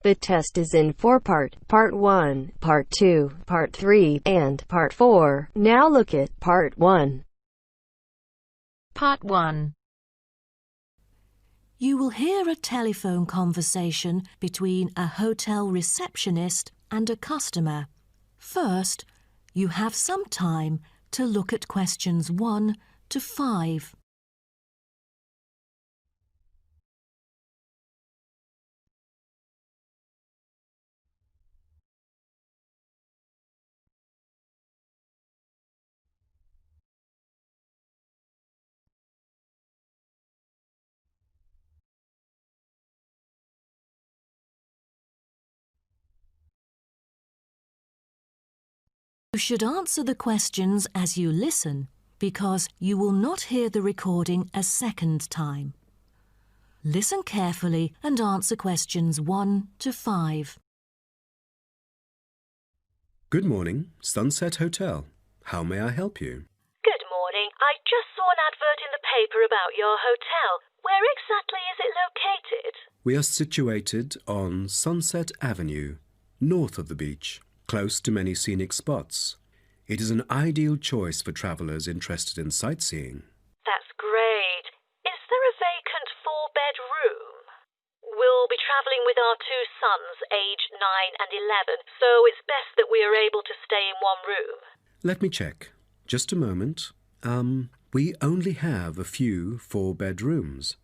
The test is in 4-part, Part 1, Part 2, Part 3, and Part 4. Now look at Part 1. Part 1. You will hear a telephone conversation between a hotel receptionist and a customer. First, you have some time to look at questions 1 to 5. You should answer the questions as you listen, because you will not hear the recording a second time. Listen carefully and answer questions 1 to 5. Good morning, Sunset Hotel. How may I help you? Good morning. I just saw an advert in the paper about your hotel. Where exactly is it located? We are situated on Sunset Avenue, north of the beach, close to many scenic spots. It is an ideal choice for travellers interested in sightseeing. That's great. Is there a vacant 4-bed room? We'll be travelling with our 2 sons, aged 9 and 11, so it's best that we are able to stay in one room. Let me check. Just a moment. We only have a few 4-bed rooms,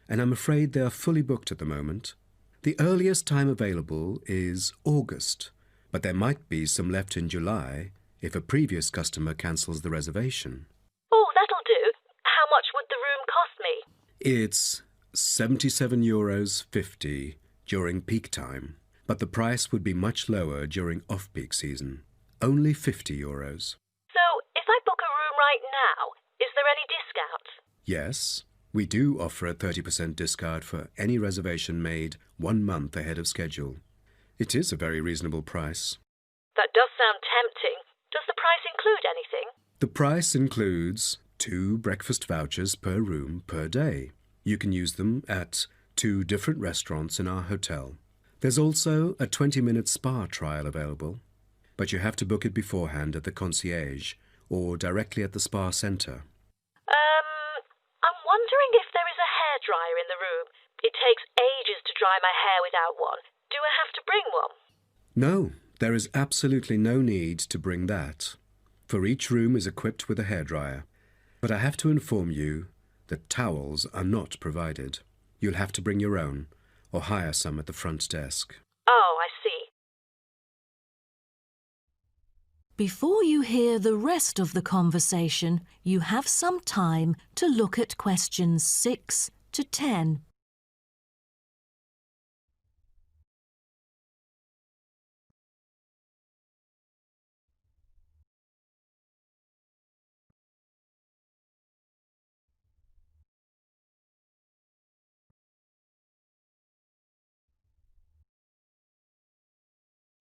and I'm afraid they are fully booked at the moment. The earliest time available is August, but there might be some left in July if a previous customer cancels the reservation. Oh, that'll do. How much would the room cost me? It's €77.50 during peak time, but the price would be much lower during off-peak season. Only €50. So, if I book a room right now, is there any discount? Yes, we do offer a 30% discount for any reservation made 1 month ahead of schedule. It is a very reasonable price. That does sound tempting. Does the price include anything? The price includes 2 breakfast vouchers per room per day. You can use them at 2 different restaurants in our hotel. There's also a 20-minute spa trial available, but you have to book it beforehand at the concierge or directly at the spa centre. I'm wondering if there is a hairdryer in the room. It takes ages to dry my hair without one. Do I have to bring one? No, there is absolutely no need to bring that, for each room is equipped with a hairdryer. But I have to inform you that towels are not provided. You'll have to bring your own, or hire some at the front desk. Oh, I see. Before you hear the rest of the conversation, you have some time to look at questions 6 to 10.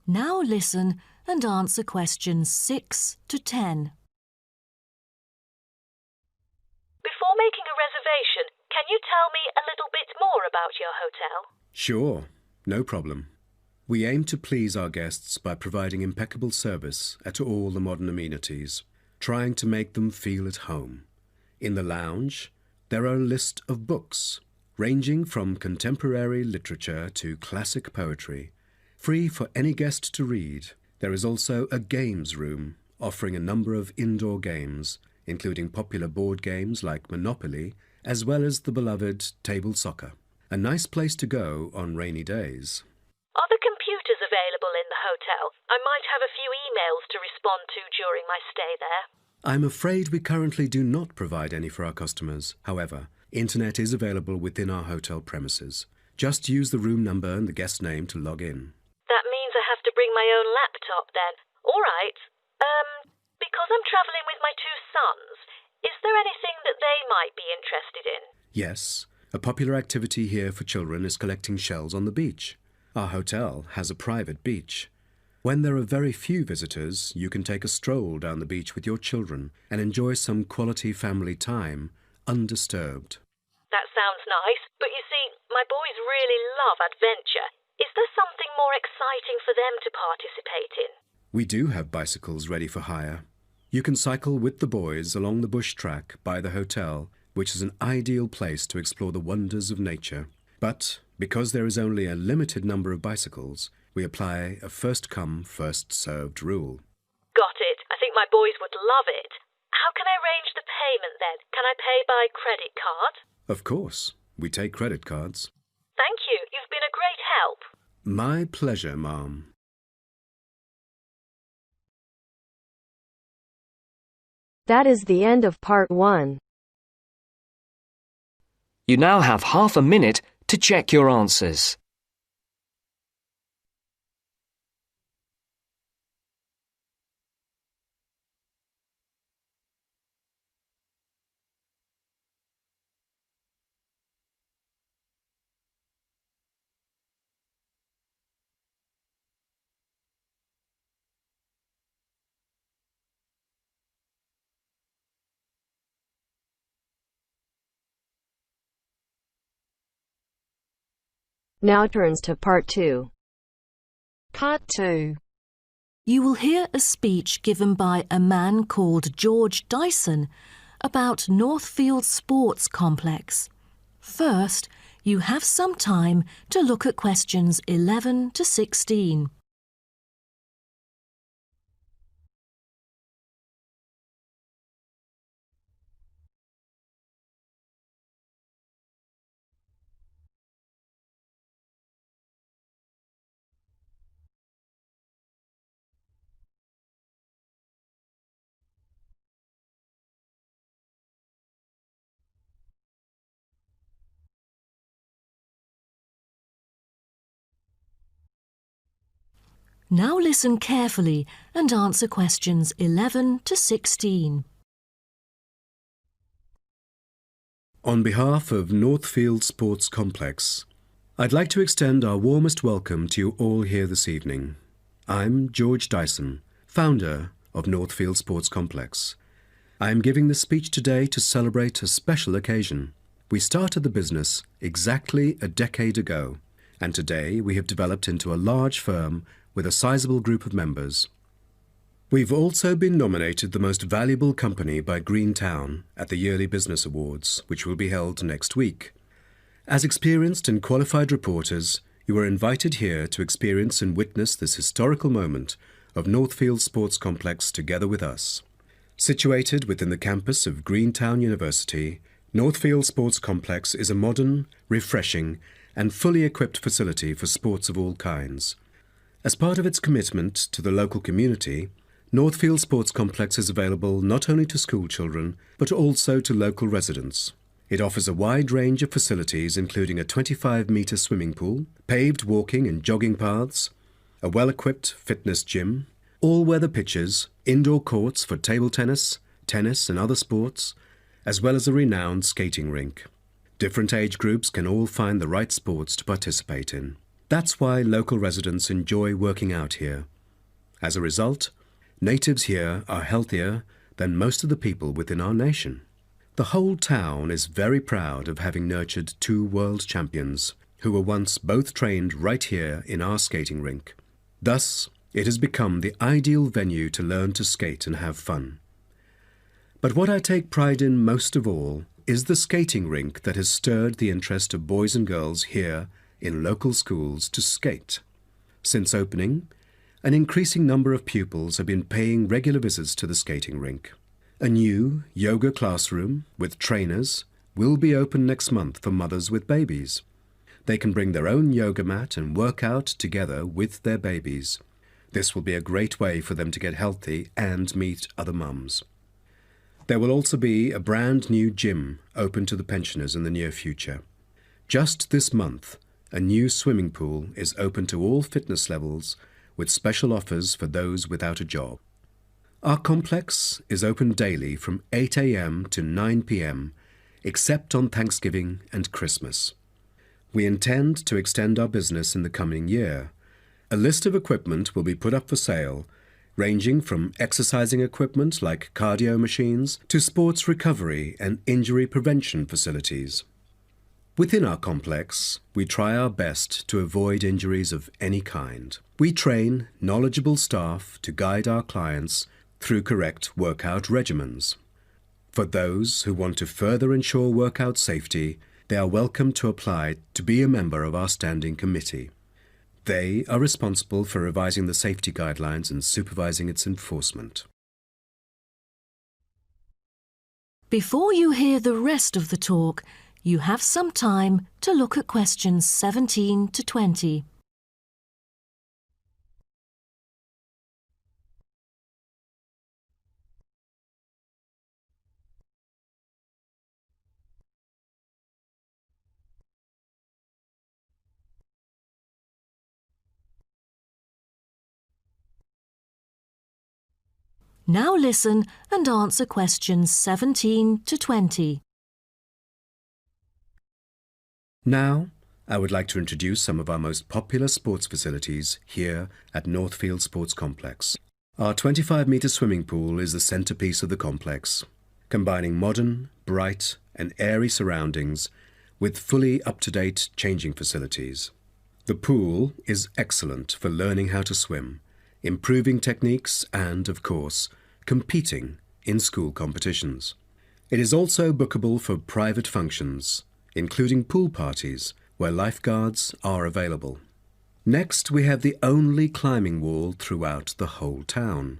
Now listen and answer questions 6 to 10. Before making a reservation, can you tell me a little bit more about your hotel? Sure, no problem. We aim to please our guests by providing impeccable service at all the modern amenities, trying to make them feel at home. In the lounge, there are a list of books, ranging from contemporary literature to classic poetry, free for any guest to read. There is also a games room, offering a number of indoor games, including popular board games like Monopoly, as well as the beloved table soccer. A nice place to go on rainy days. Are the computers available in the hotel? I might have a few emails to respond to during my stay there. I'm afraid we currently do not provide any for our customers. However, internet is available within our hotel premises. Just use the room number and the guest name to log in. That means I have to bring my own laptop then. All right. Because I'm travelling with my 2 sons, is there anything that they might be interested in? Yes, a popular activity here for children is collecting shells on the beach. Our hotel has a private beach. When there are very few visitors, you can take a stroll down the beach with your children and enjoy some quality family time, undisturbed. That sounds nice, but you see, my boys really love adventure. Is there something more exciting for them to participate in? We do have bicycles ready for hire. You can cycle with the boys along the bush track by the hotel, which is an ideal place to explore the wonders of nature. But because there is only a limited number of bicycles, we apply a first-come, first-served rule. Got it. I think my boys would love it. How can I arrange the payment then? Can I pay by credit card? Of course, we take credit cards. Thank you. You've been a great help. My pleasure, Ma'am. That is the end of part 1. You now have half a minute to check your answers. Now turns to part 2. Part 2. You will hear a speech given by a man called George Dyson about Northfield Sports Complex. First, you have some time to look at questions 11 to 16. Now listen carefully and answer questions 11 to 16. On behalf of Northfield Sports Complex, I'd like to extend our warmest welcome to you all here this evening. I'm George Dyson, founder of Northfield Sports Complex. I am giving this speech today to celebrate a special occasion. We started the business exactly a decade ago, and today we have developed into a large firm with a sizable group of members. We've also been nominated the most valuable company by Greentown at the Yearly Business Awards, which will be held next week. As experienced and qualified reporters, you are invited here to experience and witness this historical moment of Northfield Sports Complex together with us. Situated within the campus of Greentown University, Northfield Sports Complex is a modern, refreshing, and fully equipped facility for sports of all kinds. As part of its commitment to the local community, Northfield Sports Complex is available not only to school children, but also to local residents. It offers a wide range of facilities including a 25-metre swimming pool, paved walking and jogging paths, a well-equipped fitness gym, all-weather pitches, indoor courts for table tennis, tennis and other sports, as well as a renowned skating rink. Different age groups can all find the right sports to participate in. That's why local residents enjoy working out here. As a result, natives here are healthier than most of the people within our nation. The whole town is very proud of having nurtured 2 world champions who were once both trained right here in our skating rink. Thus, it has become the ideal venue to learn to skate and have fun. But what I take pride in most of all is the skating rink that has stirred the interest of boys and girls here in local schools to skate. Since opening, an increasing number of pupils have been paying regular visits to the skating rink. A new yoga classroom with trainers will be open next month for mothers with babies. They can bring their own yoga mat and work out together with their babies. This will be a great way for them to get healthy and meet other mums. There will also be a brand new gym open to the pensioners in the near future. Just this month, a new swimming pool is open to all fitness levels with special offers for those without a job. Our complex is open daily from 8 a.m. to 9 p.m. except on Thanksgiving and Christmas. We intend to extend our business in the coming year. A list of equipment will be put up for sale, ranging from exercising equipment like cardio machines to sports recovery and injury prevention facilities. Within our complex, we try our best to avoid injuries of any kind. We train knowledgeable staff to guide our clients through correct workout regimens. For those who want to further ensure workout safety, they are welcome to apply to be a member of our standing committee. They are responsible for revising the safety guidelines and supervising its enforcement. Before you hear the rest of the talk, you have some time to look at questions 17 to 20. Now listen and answer questions 17 to 20. Now, I would like to introduce some of our most popular sports facilities here at Northfield Sports Complex. Our 25-metre swimming pool is the centrepiece of the complex, combining modern, bright and airy surroundings with fully up-to-date changing facilities. The pool is excellent for learning how to swim, improving techniques and, of course, competing in school competitions. It is also bookable for private functions, including pool parties where lifeguards are available. Next, we have the only climbing wall throughout the whole town.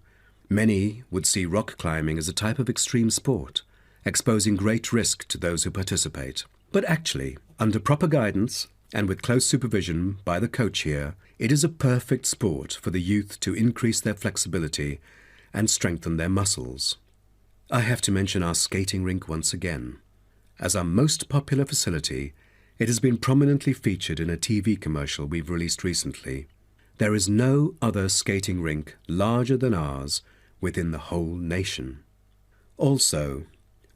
Many would see rock climbing as a type of extreme sport, exposing great risk to those who participate. But actually, under proper guidance and with close supervision by the coach here, it is a perfect sport for the youth to increase their flexibility and strengthen their muscles. I have to mention our skating rink once again. As our most popular facility, it has been prominently featured in a TV commercial we've released recently. There is no other skating rink larger than ours within the whole nation. Also,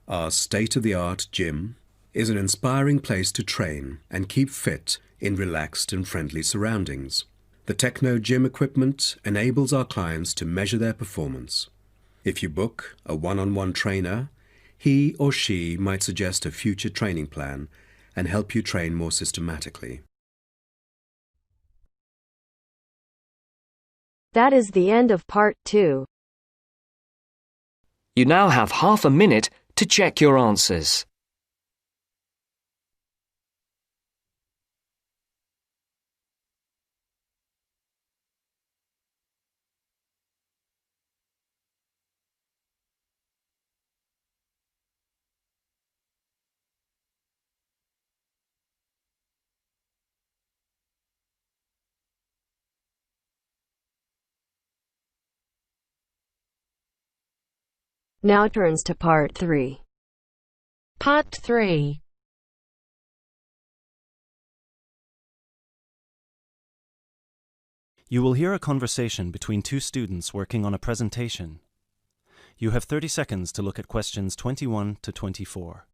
our state-of-the-art gym is an inspiring place to train and keep fit in relaxed and friendly surroundings. The Techno gym equipment enables our clients to measure their performance. If you book a one-on-one trainer, he or she might suggest a future training plan and help you train more systematically. That is the end of part 2. You now have half a minute to check your answers. Now turns to part 3. Part 3. You will hear a conversation between two students working on a presentation. You have 30 seconds to look at questions 21 to 24.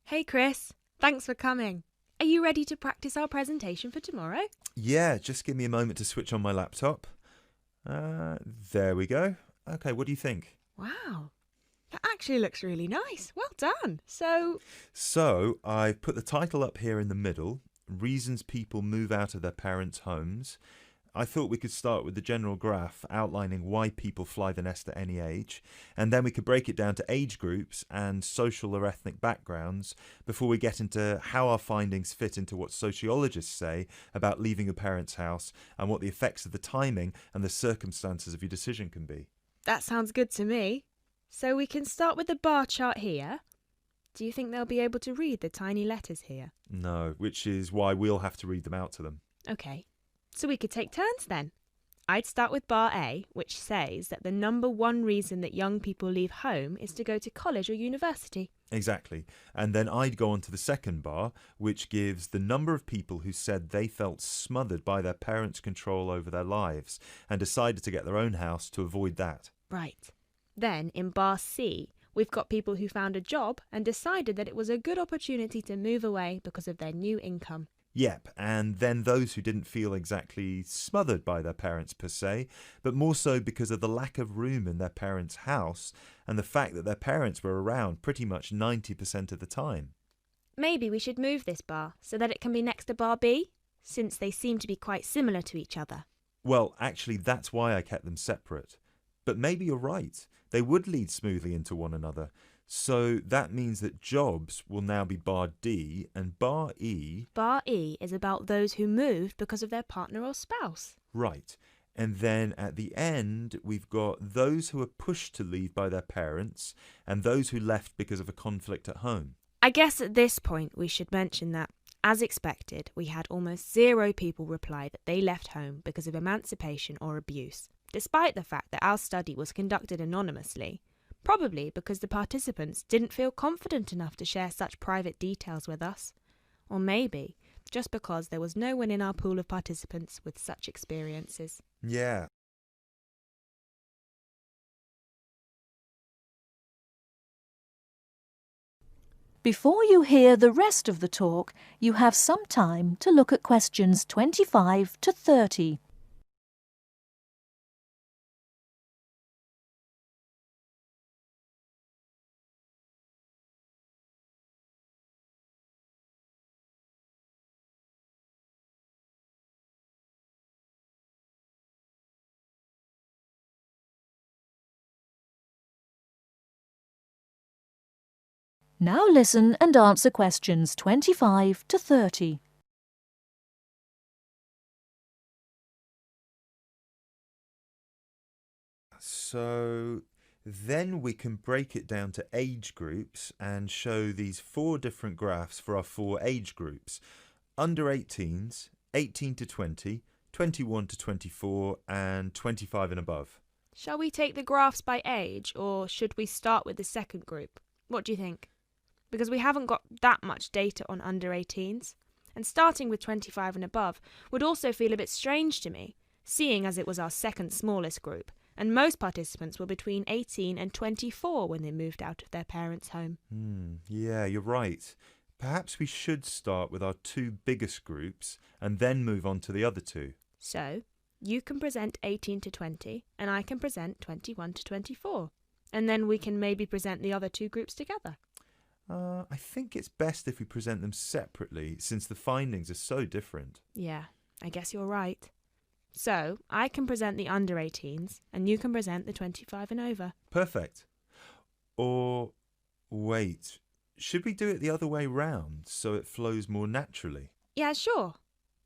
Hey Chris, thanks for coming. Are you ready to practice our presentation for tomorrow? Yeah, just give me a moment to switch on my laptop. There we go. Okay, what do you think? Wow, that actually looks really nice. Well done. So I've put the title up here in the middle, Reasons People Move Out of Their Parents' Homes. I thought we could start with the general graph outlining why people fly the nest at any age, and then we could break it down to age groups and social or ethnic backgrounds before we get into how our findings fit into what sociologists say about leaving a parent's house and what the effects of the timing and the circumstances of your decision can be. that sounds good to me. So we can start with the bar chart here. Do you think they'll be able to read the tiny letters here? No, which is why we'll have to read them out to them. Okay, so we could take turns then. I'd start with bar A, which says that the number one reason that young people leave home is to go to college or university. Exactly. And then I'd go on to the second bar, which gives the number of people who said they felt smothered by their parents' control over their lives and decided to get their own house to avoid that. Right. Then in bar C, we've got people who found a job and decided that it was a good opportunity to move away because of their new income. Yep, and then those who didn't feel exactly smothered by their parents per se, but more so because of the lack of room in their parents' house and the fact that their parents were around pretty much 90% of the time. Maybe we should move this bar so that it can be next to bar B, since they seem to be quite similar to each other. Well, actually, that's why I kept them separate. But maybe you're right. They would lead smoothly into one another. So that means that jobs will now be bar D and bar E. Bar E is about those who moved because of their partner or spouse. Right. And then at the end, we've got those who were pushed to leave by their parents and those who left because of a conflict at home. I guess at this point we should mention that, as expected, we had almost 0 people reply that they left home because of emancipation or abuse, despite the fact that our study was conducted anonymously. Probably because the participants didn't feel confident enough to share such private details with us. Or maybe just because there was no one in our pool of participants with such experiences. Yeah. Before you hear the rest of the talk, you have some time to look at questions 25 to 30. Now listen and answer questions 25 to 30. So then we can break it down to age groups and show these 4 different graphs for our 4 age groups. Under 18s, 18 to 20, 21 to 24 and 25 and above. Shall we take the graphs by age, or should we start with the second group? What do you think? Because we haven't got that much data on under 18s, and starting with 25 and above would also feel a bit strange to me, seeing as it was our second smallest group, and most participants were between 18 and 24 when they moved out of their parents' home. Yeah, you're right. Perhaps we should start with our 2 biggest groups and then move on to the other 2. So, you can present 18 to 20, and I can present 21 to 24, and then we can maybe present the other 2 groups together. I think it's best if we present them separately, since the findings are so different. Yeah, I guess you're right. So, I can present the under 18s, and you can present the 25 and over. Perfect. Or, wait, should we do it the other way round, so it flows more naturally? Yeah, sure.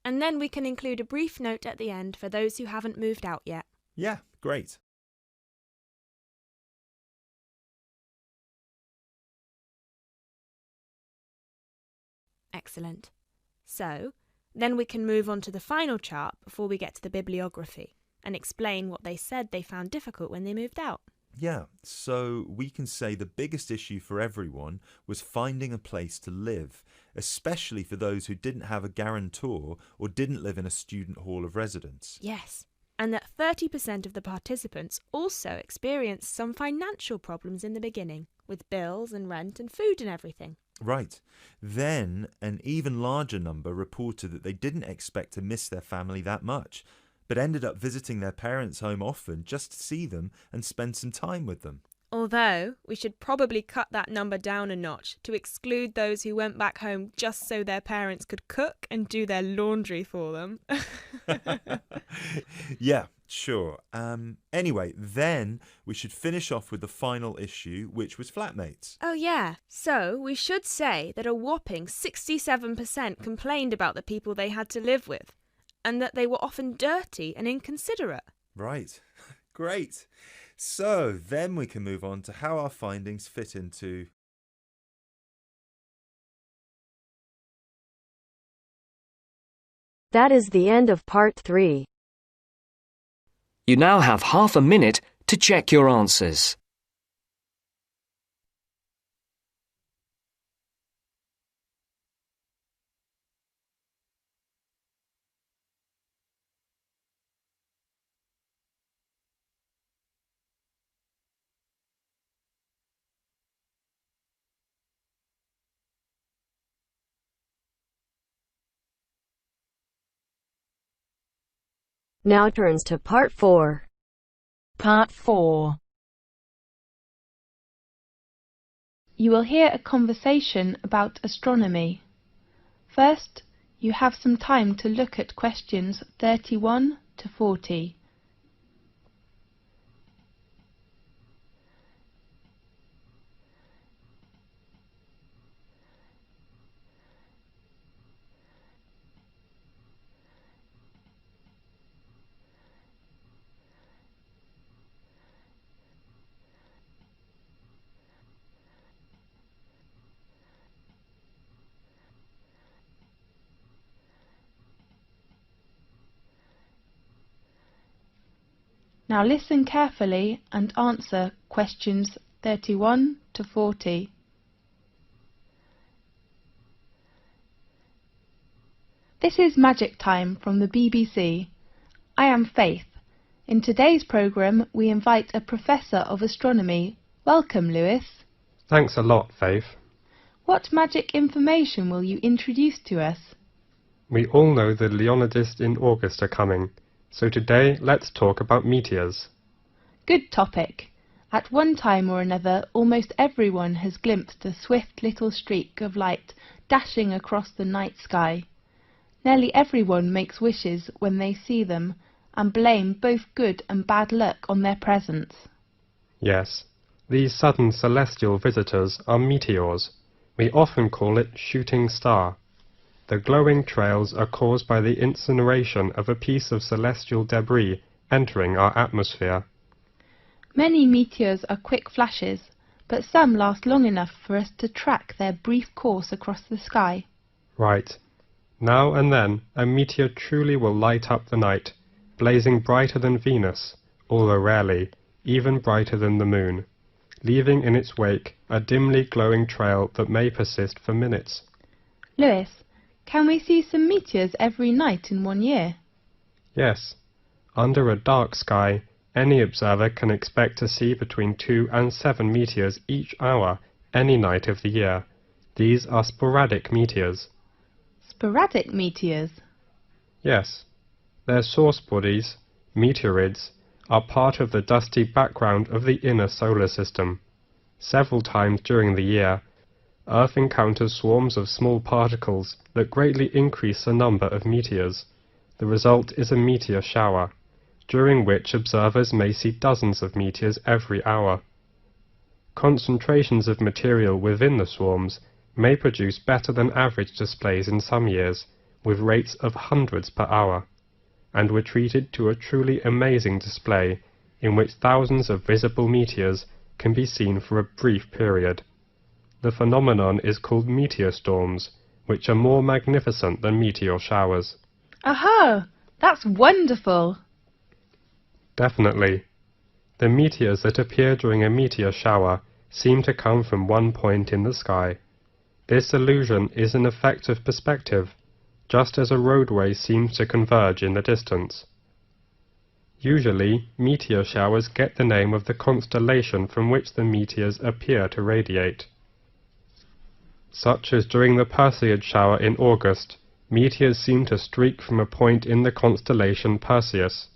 And then we can include a brief note at the end for those who haven't moved out yet. Yeah, great. Excellent. So, then we can move on to the final chart before we get to the bibliography and explain what they said they found difficult when they moved out. Yeah, so we can say the biggest issue for everyone was finding a place to live, especially for those who didn't have a guarantor or didn't live in a student hall of residence. Yes, and that 30% of the participants also experienced some financial problems in the beginning, with bills and rent and food and everything. Right. Then an even larger number reported that they didn't expect to miss their family that much, but ended up visiting their parents' home often just to see them and spend some time with them. Although, we should probably cut that number down a notch to exclude those who went back home just so their parents could cook and do their laundry for them. Yeah, sure. Anyway, then we should finish off with the final issue, which was flatmates. Oh yeah, so we should say that a whopping 67% complained about the people they had to live with, and that they were often dirty and inconsiderate. Right. Great. So then we can move on to how our findings fit into... That is the end of part 3. You now have half a minute to check your answers. Now turns to Part 4. Part 4. You will hear a conversation about astronomy. First, you have some time to look at questions 31 to 40. Now listen carefully and answer questions 31 to 40. This is Magic Time from the BBC. I am Faith. In today's programme we invite a Professor of Astronomy. Welcome, Lewis. Thanks a lot, Faith. What magic information will you introduce to us? We all know the Leonidas in August are coming. So today, let's talk about meteors. Good topic. At one time or another, almost everyone has glimpsed a swift little streak of light dashing across the night sky. Nearly everyone makes wishes when they see them, and blame both good and bad luck on their presence. Yes, these sudden celestial visitors are meteors. We often call it shooting star. The glowing trails are caused by the incineration of a piece of celestial debris entering our atmosphere. Many meteors are quick flashes, but some last long enough for us to track their brief course across the sky. Right. Now and then, a meteor truly will light up the night, blazing brighter than Venus, although rarely, even brighter than the moon, leaving in its wake a dimly glowing trail that may persist for minutes. Lewis, can we see some meteors every night in 1 year? Yes. Under a dark sky, any observer can expect to see between 2 and 7 meteors each hour, any night of the year. These are sporadic meteors. Sporadic meteors? Yes. Their source bodies, meteorids, are part of the dusty background of the inner solar system. Several times during the year, Earth encounters swarms of small particles that greatly increase the number of meteors. The result is a meteor shower, during which observers may see dozens of meteors every hour. Concentrations of material within the swarms may produce better than average displays in some years, with rates of hundreds per hour, and were treated to a truly amazing display in which thousands of visible meteors can be seen for a brief period. The phenomenon is called meteor storms, which are more magnificent than meteor showers. Aha! That's wonderful! Definitely. The meteors that appear during a meteor shower seem to come from one point in the sky. This illusion is an effect of perspective, just as a roadway seems to converge in the distance. Usually, meteor showers get the name of the constellation from which the meteors appear to radiate. Such as during the Perseid shower in August, meteors seem to streak from a point in the constellation Perseus.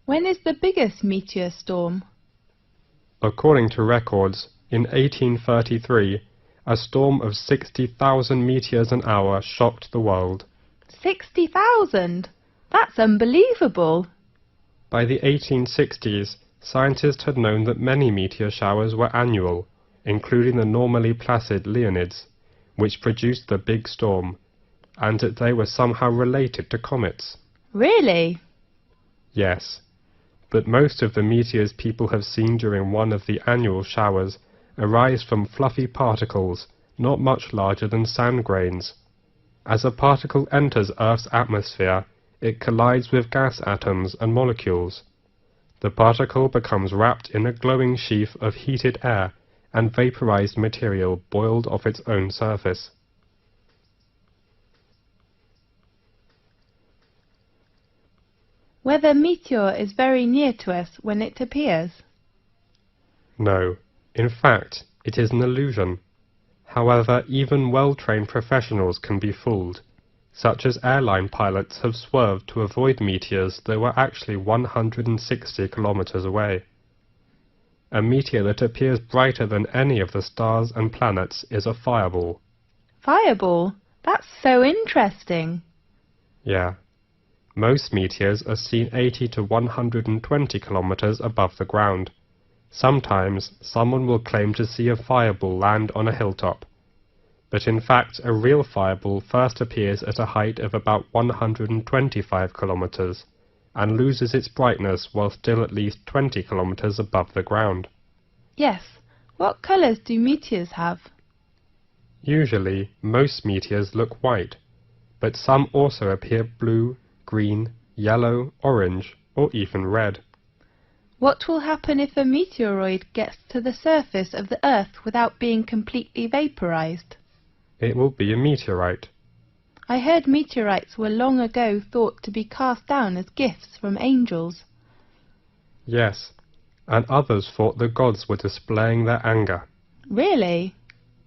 When is the biggest meteor storm? According to records, in 1833, a storm of 60,000 meteors an hour shocked the world. 60,000? That's unbelievable! By the 1860s, scientists had known that many meteor showers were annual, including the normally placid Leonids, which produced the big storm, and that they were somehow related to comets. Really? Yes, but most of the meteors people have seen during one of the annual showers arise from fluffy particles not much larger than sand grains. As a particle enters Earth's atmosphere, it collides with gas atoms and molecules. The particle becomes wrapped in a glowing sheath of heated air and vaporized material boiled off its own surface. Whether meteor is very near to us when it appears? No, in fact, it is an illusion. However, even well-trained professionals can be fooled. such as airline pilots have swerved to avoid meteors that were actually 160 kilometers away. A meteor that appears brighter than any of the stars and planets is a fireball. Fireball? That's so interesting. Yeah. Most meteors are seen 80 to 120 kilometers above the ground. Sometimes someone will claim to see a fireball land on a hilltop. But in fact, a real fireball first appears at a height of about 125 kilometers and loses its brightness while still at least 20 kilometers above the ground. Yes. What colours do meteors have? Usually, most meteors look white, but some also appear blue, green, yellow, orange, or even red. What will happen if a meteoroid gets to the surface of the Earth without being completely vaporized? It will be a meteorite. I heard meteorites were long ago thought to be cast down as gifts from angels. Yes, and others thought the gods were displaying their anger. Really?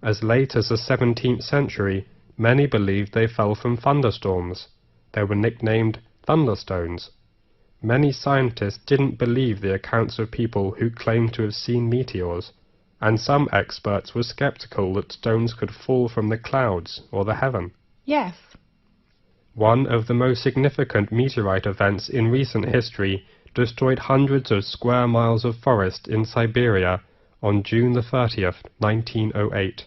As late as the 17th century, many believed they fell from thunderstorms. They were nicknamed thunderstones. Many scientists didn't believe the accounts of people who claimed to have seen meteors, and some experts were skeptical that stones could fall from the clouds or the heaven. Yes. One of the most significant meteorite events in recent history destroyed hundreds of square miles of forest in Siberia on June the 30th, 1908.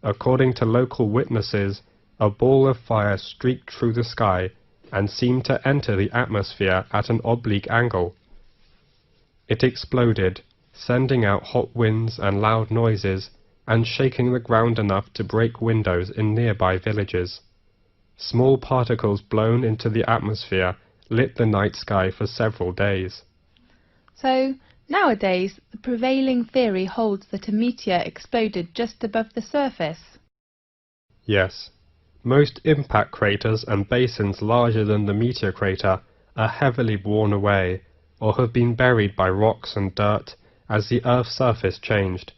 According to local witnesses, a ball of fire streaked through the sky and seemed to enter the atmosphere at an oblique angle. It exploded, sending out hot winds and loud noises, and shaking the ground enough to break windows in nearby villages. Small particles blown into the atmosphere lit the night sky for several days. So, nowadays, the prevailing theory holds that a meteor exploded just above the surface. Yes. Most impact craters and basins larger than the meteor crater are heavily worn away, or have been buried by rocks and dirt as the Earth's surface changed.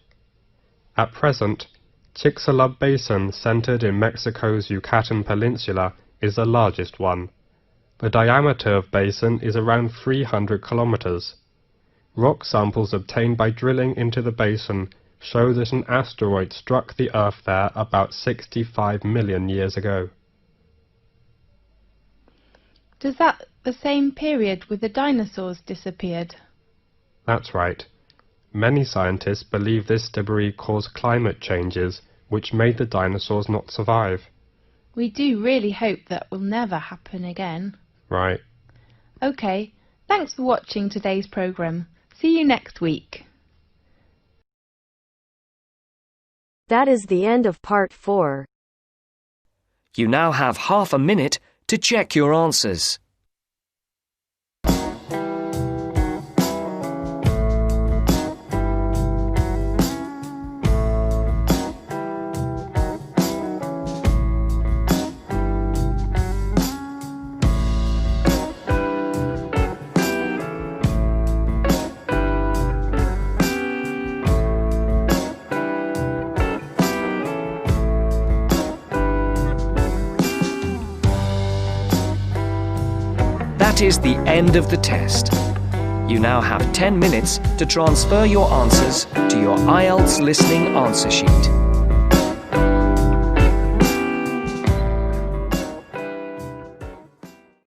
At present, Chicxulub Basin, centered in Mexico's Yucatan Peninsula, is the largest one. The diameter of basin is around 300 kilometers. Rock samples obtained by drilling into the basin show that an asteroid struck the Earth there about 65 million years ago. Does that the same period with the dinosaurs disappeared? That's right. Many scientists believe this debris caused climate changes which made the dinosaurs not survive. We do really hope that will never happen again. Right. OK, thanks for watching today's programme. See you next week. That is the end of part 4. You now have half a minute to check your answers. That is the end of the test. You now have 10 minutes to transfer your answers to your Ielts Listening answer sheet.